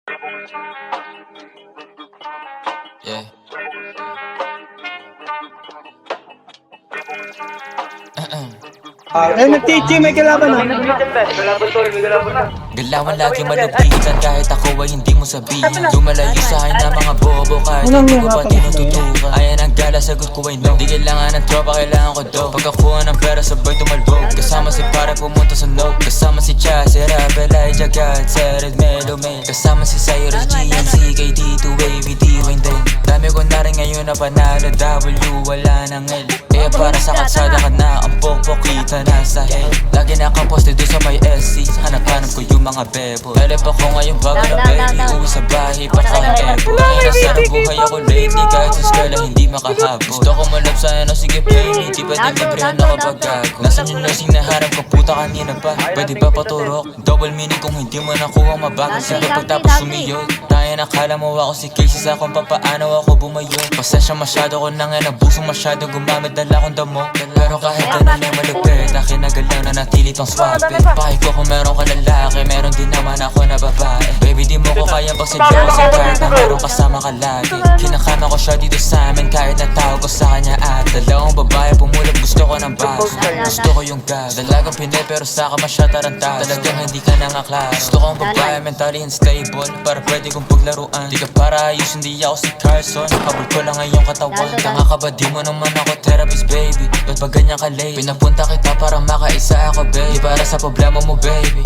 Yeah. nag-teaching, may kalaban na. Galawan lagi malupitan kahit ako ay hindi mo sabihin. Lumalayo sa akin na mga bobo kahit hindi ko pa tinututukan. Ayan ang gala, sagot ko ay no. Di kailangan ng tropa, kailangan ko do. Pagkakuha ng pera sabay tumalbog. Kasama si para pumunta sa no. Kasama si Cha, si Rabel, Elijah, God, Sered, Melo, May. Kasama si Cyrus, GMC, KD2, Wavy, D-Wayne din. Dami ko na rin ngayon na panalo, W, wala nang L. Kaya para sa kalsada ka na, ang pokpok kita nasa hell. Lagi nakaposte doon sa may SC, hanap-hanap ko yung mga bebo. Talip ako ngayon bago na baby, uwi sa bahay pa ka-ebo. Kaya sana buhay ako lately, kahit sa eskwela hindi makahabol. Gusto ko malap sana, no sige play me, di pwede librehan ako pag gago. Nasaan yung lasing na harap ko, puta kanina pa, pwede ba paturok? Double meaning kung hindi mo nakuha mabagal. Siyempre pagtapos sumiyod, tayo nakala mo ako si Casey sa kung papaano ako bumayo. Pasensya masyado ko na nga nabusong masyado, gumamit dala kong damo. Pero kahit ganun ay malupit, akin na galaw na natili tong swap it. Pakiko kung meron ka lalaki, meron din naman ako na babae. Baby di mo ko kaya pag seryoso, kahit na meron kasama ka lagi. Kinakama ko siya dito sa amin kahit natawag ko sa kanya at dalawang babae pumulot, gusto ko ng baso. Gusto ko yung gas, dalagang pinay pero saka masya tarantado. Talagang hindi ka nangaklaro. Gusto ko ang babae mentally unstable, para pwede kong paglaruan. Di ka para ayos, hindi ako si Carson. Nakabul ko lang ngayong katawan. Tanga ka ba, di mo naman ako therapist baby. Ba't ba ganyan ka late? Pinapunta kita para makaisa ako baby, di para sa problema mo baby.